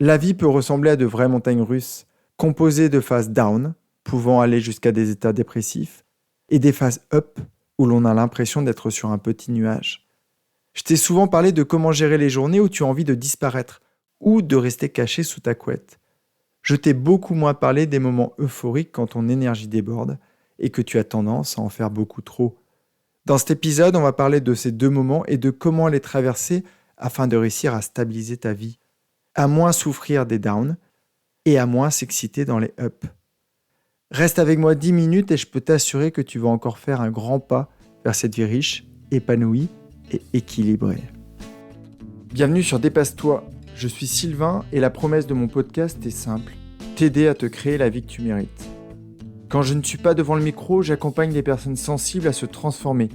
La vie peut ressembler à de vraies montagnes russes, composées de phases down, pouvant aller jusqu'à des états dépressifs, et des phases up, où l'on a l'impression d'être sur un petit nuage. Je t'ai souvent parlé de comment gérer les journées où tu as envie de disparaître, ou de rester caché sous ta couette. Je t'ai beaucoup moins parlé des moments euphoriques quand ton énergie déborde, et que tu as tendance à en faire beaucoup trop. Dans cet épisode, on va parler de ces deux moments et de comment les traverser afin de réussir à stabiliser ta vie, à moins souffrir des downs et à moins s'exciter dans les ups. Reste avec moi 10 minutes et je peux t'assurer que tu vas encore faire un grand pas vers cette vie riche, épanouie et équilibrée. Bienvenue sur Dépasse-toi. Je suis Sylvain et la promesse de mon podcast est simple, t'aider à te créer la vie que tu mérites. Quand je ne suis pas devant le micro, j'accompagne les personnes sensibles à se transformer.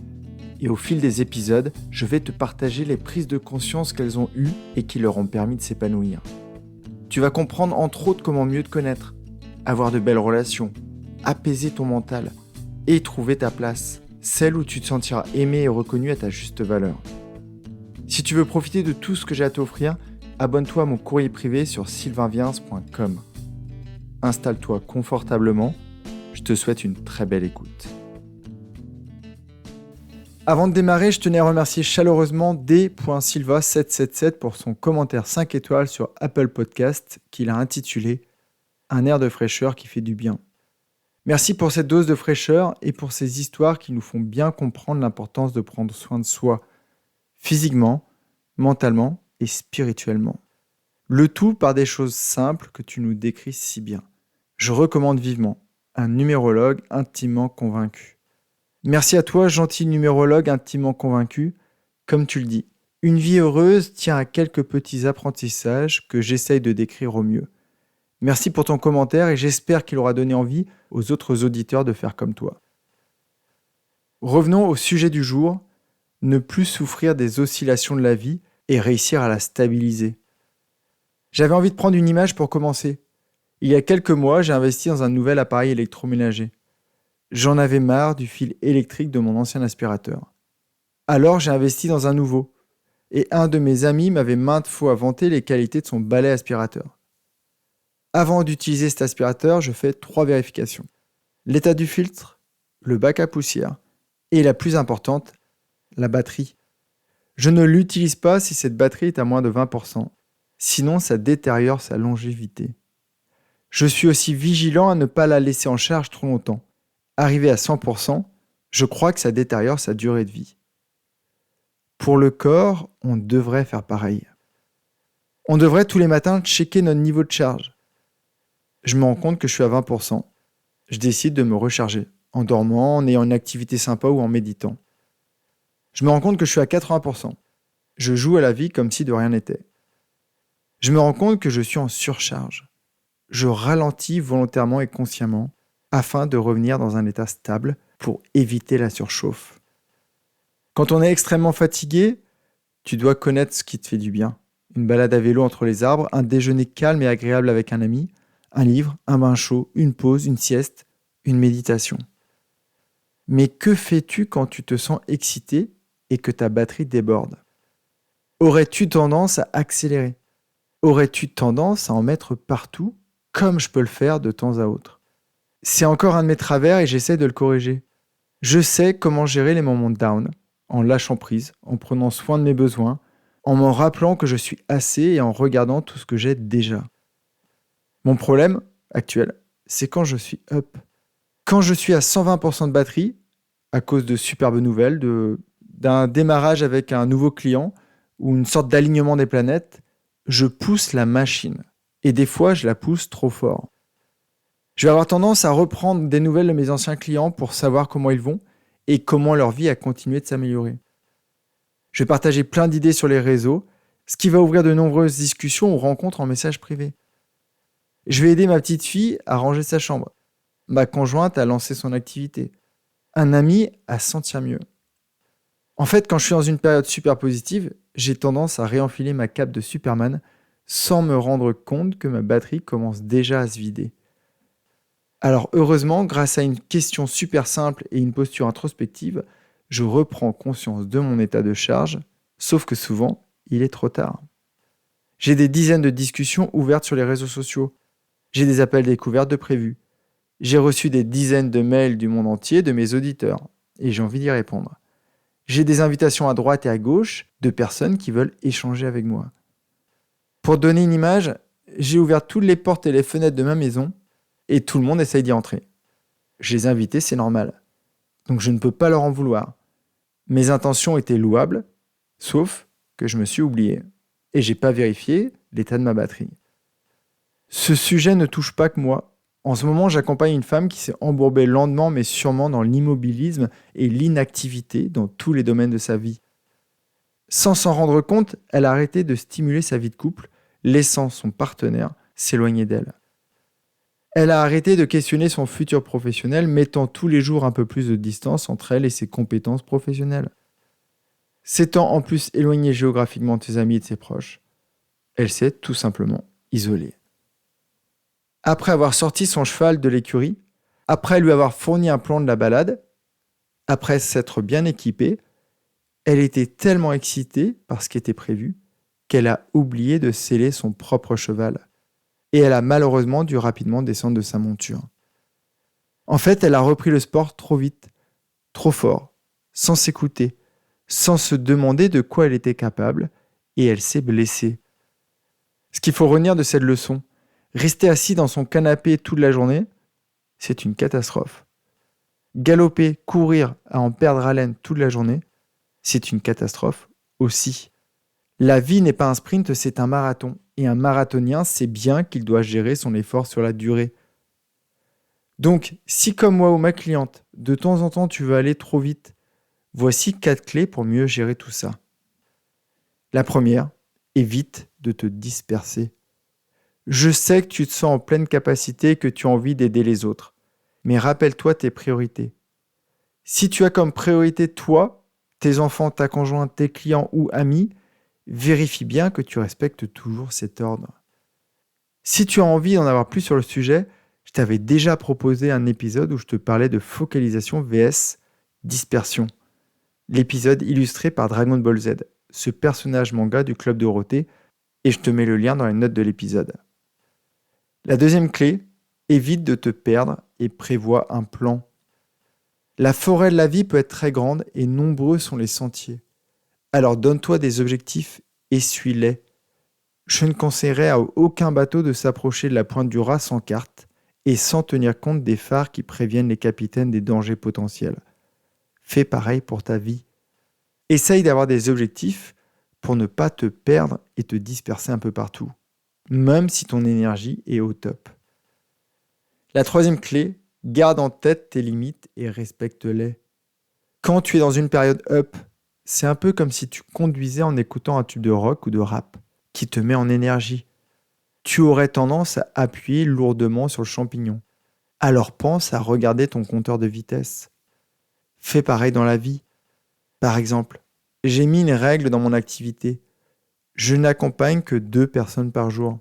Et au fil des épisodes, je vais te partager les prises de conscience qu'elles ont eues et qui leur ont permis de s'épanouir. Tu vas comprendre entre autres comment mieux te connaître, avoir de belles relations, apaiser ton mental et trouver ta place, celle où tu te sentiras aimé et reconnu à ta juste valeur. Si tu veux profiter de tout ce que j'ai à t'offrir, abonne-toi à mon courrier privé sur sylvainviens.com. Installe-toi confortablement. Je te souhaite une très belle écoute. Avant de démarrer, je tenais à remercier chaleureusement D.Silva777 pour son commentaire 5 étoiles sur Apple Podcast qu'il a intitulé « Un air de fraîcheur qui fait du bien ». Merci pour cette dose de fraîcheur et pour ces histoires qui nous font bien comprendre l'importance de prendre soin de soi, physiquement, mentalement et spirituellement. Le tout par des choses simples que tu nous décris si bien. Je recommande vivement un numérologue intimement convaincu. Merci à toi, gentil numérologue intimement convaincu. Comme tu le dis, une vie heureuse tient à quelques petits apprentissages que j'essaye de décrire au mieux. Merci pour ton commentaire et j'espère qu'il aura donné envie aux autres auditeurs de faire comme toi. Revenons au sujet du jour, ne plus souffrir des oscillations de la vie et réussir à la stabiliser. J'avais envie de prendre une image pour commencer. Il y a quelques mois, j'ai investi dans un nouvel appareil électroménager. J'en avais marre du fil électrique de mon ancien aspirateur. Alors j'ai investi dans un nouveau. Et un de mes amis m'avait maintes fois vanté les qualités de son balai aspirateur. Avant d'utiliser cet aspirateur, je fais 3 vérifications. L'état du filtre, le bac à poussière et la plus importante, la batterie. Je ne l'utilise pas si cette batterie est à moins de 20%. Sinon, ça détériore sa longévité. Je suis aussi vigilant à ne pas la laisser en charge trop longtemps. Arrivé à 100%, je crois que ça détériore sa durée de vie. Pour le corps, on devrait faire pareil. On devrait tous les matins checker notre niveau de charge. Je me rends compte que je suis à 20%. Je décide de me recharger, en dormant, en ayant une activité sympa ou en méditant. Je me rends compte que je suis à 80%. Je joue à la vie comme si de rien n'était. Je me rends compte que je suis en surcharge. Je ralentis volontairement et consciemment afin de revenir dans un état stable pour éviter la surchauffe. Quand on est extrêmement fatigué, tu dois connaître ce qui te fait du bien. Une balade à vélo entre les arbres, un déjeuner calme et agréable avec un ami, un livre, un bain chaud, une pause, une sieste, une méditation. Mais que fais-tu quand tu te sens excité et que ta batterie déborde ? Aurais-tu tendance à accélérer ? Aurais-tu tendance à en mettre partout, comme je peux le faire de temps à autre ? C'est encore un de mes travers et j'essaie de le corriger. Je sais comment gérer les moments down, en lâchant prise, en prenant soin de mes besoins, en m'en rappelant que je suis assez et en regardant tout ce que j'ai déjà. Mon problème actuel, c'est quand je suis up. Quand je suis à 120% de batterie, à cause de superbes nouvelles, d'un démarrage avec un nouveau client ou une sorte d'alignement des planètes, je pousse la machine. Et des fois, je la pousse trop fort. Je vais avoir tendance à reprendre des nouvelles de mes anciens clients pour savoir comment ils vont et comment leur vie a continué de s'améliorer. Je vais partager plein d'idées sur les réseaux, ce qui va ouvrir de nombreuses discussions ou rencontres en message privé. Je vais aider ma petite fille à ranger sa chambre, ma conjointe à lancer son activité, un ami à se sentir mieux. En fait, quand je suis dans une période super positive, j'ai tendance à réenfiler ma cape de Superman sans me rendre compte que ma batterie commence déjà à se vider. Alors heureusement, grâce à une question super simple et une posture introspective, je reprends conscience de mon état de charge, sauf que souvent, il est trop tard. J'ai des dizaines de discussions ouvertes sur les réseaux sociaux. J'ai des appels découvertes de prévus. J'ai reçu des dizaines de mails du monde entier de mes auditeurs et j'ai envie d'y répondre. J'ai des invitations à droite et à gauche de personnes qui veulent échanger avec moi. Pour donner une image, j'ai ouvert toutes les portes et les fenêtres de ma maison et tout le monde essaye d'y entrer. Je les ai invités, c'est normal. Donc je ne peux pas leur en vouloir. Mes intentions étaient louables, sauf que je me suis oublié et j'ai pas vérifié l'état de ma batterie. Ce sujet ne touche pas que moi. En ce moment, j'accompagne une femme qui s'est embourbée lentement mais sûrement dans l'immobilisme et l'inactivité dans tous les domaines de sa vie. Sans s'en rendre compte, elle a arrêté de stimuler sa vie de couple, laissant son partenaire s'éloigner d'elle. Elle a arrêté de questionner son futur professionnel, mettant tous les jours un peu plus de distance entre elle et ses compétences professionnelles. S'étant en plus éloignée géographiquement de ses amis et de ses proches, elle s'est tout simplement isolée. Après avoir sorti son cheval de l'écurie, après lui avoir fourni un plan de la balade, après s'être bien équipée, elle était tellement excitée par ce qui était prévu qu'elle a oublié de seller son propre cheval. Et elle a malheureusement dû rapidement descendre de sa monture. En fait, elle a repris le sport trop vite, trop fort, sans s'écouter, sans se demander de quoi elle était capable, et elle s'est blessée. Ce qu'il faut retenir de cette leçon, rester assis dans son canapé toute la journée, c'est une catastrophe. Galoper, courir, à en perdre haleine toute la journée, c'est une catastrophe aussi. La vie n'est pas un sprint, c'est un marathon. Et un marathonien sait bien qu'il doit gérer son effort sur la durée. Donc, si comme moi ou ma cliente, de temps en temps tu veux aller trop vite, voici 4 clés pour mieux gérer tout ça. La première, évite de te disperser. Je sais que tu te sens en pleine capacité et que tu as envie d'aider les autres. Mais rappelle-toi tes priorités. Si tu as comme priorité toi, tes enfants, ta conjointe, tes clients ou amis, vérifie bien que tu respectes toujours cet ordre. Si tu as envie d'en avoir plus sur le sujet, je t'avais déjà proposé un épisode où je te parlais de focalisation vs dispersion. L'épisode illustré par Dragon Ball Z, ce personnage manga du Club Dorothée, et je te mets le lien dans les notes de l'épisode. La deuxième clé, évite de te perdre et prévois un plan. La forêt de la vie peut être très grande et nombreux sont les sentiers. Alors donne-toi des objectifs et suis-les. Je ne conseillerais à aucun bateau de s'approcher de la pointe du Raz sans carte et sans tenir compte des phares qui préviennent les capitaines des dangers potentiels. Fais pareil pour ta vie. Essaye d'avoir des objectifs pour ne pas te perdre et te disperser un peu partout, même si ton énergie est au top. La troisième clé, garde en tête tes limites et respecte-les. Quand tu es dans une période up, c'est un peu comme si tu conduisais en écoutant un tube de rock ou de rap qui te met en énergie. Tu aurais tendance à appuyer lourdement sur le champignon. Alors pense à regarder ton compteur de vitesse. Fais pareil dans la vie. Par exemple, j'ai mis une règle dans mon activité. Je n'accompagne que 2 personnes par jour.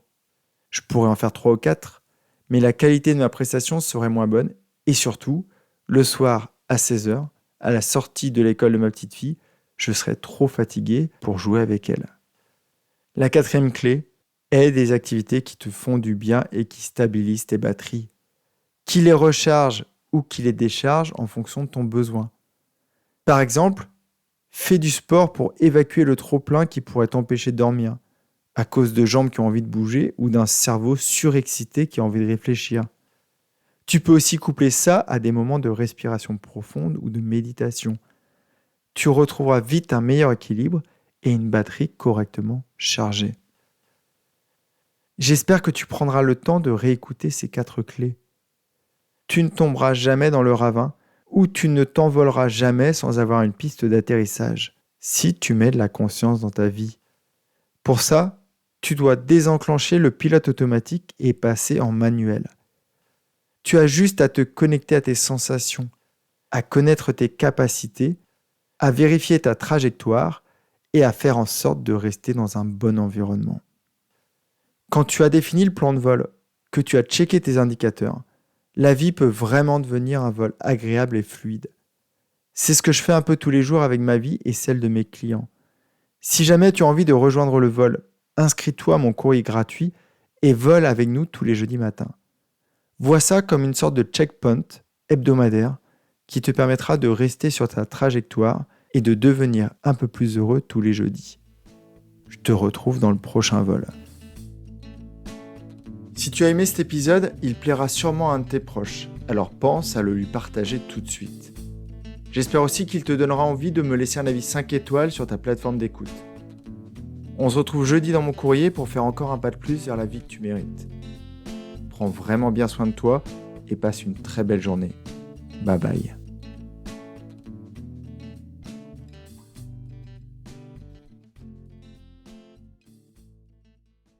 Je pourrais en faire 3 ou 4, mais la qualité de ma prestation serait moins bonne. Et surtout, le soir à 16h, à la sortie de l'école de ma petite fille, je serais trop fatigué pour jouer avec elle. La quatrième clé est des activités qui te font du bien et qui stabilisent tes batteries. Qui les recharge ou qui les décharge en fonction de ton besoin. Par exemple, fais du sport pour évacuer le trop-plein qui pourrait t'empêcher de dormir, à cause de jambes qui ont envie de bouger ou d'un cerveau surexcité qui a envie de réfléchir. Tu peux aussi coupler ça à des moments de respiration profonde ou de méditation. Tu retrouveras vite un meilleur équilibre et une batterie correctement chargée. J'espère que tu prendras le temps de réécouter ces 4 clés. Tu ne tomberas jamais dans le ravin ou tu ne t'envoleras jamais sans avoir une piste d'atterrissage, si tu mets de la conscience dans ta vie. Pour ça, tu dois désenclencher le pilote automatique et passer en manuel. Tu as juste à te connecter à tes sensations, à connaître tes capacités, à vérifier ta trajectoire et à faire en sorte de rester dans un bon environnement. Quand tu as défini le plan de vol, que tu as checké tes indicateurs, la vie peut vraiment devenir un vol agréable et fluide. C'est ce que je fais un peu tous les jours avec ma vie et celle de mes clients. Si jamais tu as envie de rejoindre le vol, inscris-toi à mon courrier gratuit et vole avec nous tous les jeudis matins. Vois ça comme une sorte de checkpoint hebdomadaire qui te permettra de rester sur ta trajectoire et de devenir un peu plus heureux tous les jeudis. Je te retrouve dans le prochain vol. Si tu as aimé cet épisode, il plaira sûrement à un de tes proches, alors pense à le lui partager tout de suite. J'espère aussi qu'il te donnera envie de me laisser un avis 5 étoiles sur ta plateforme d'écoute. On se retrouve jeudi dans mon courrier pour faire encore un pas de plus vers la vie que tu mérites. Prends vraiment bien soin de toi et passe une très belle journée. Bye bye.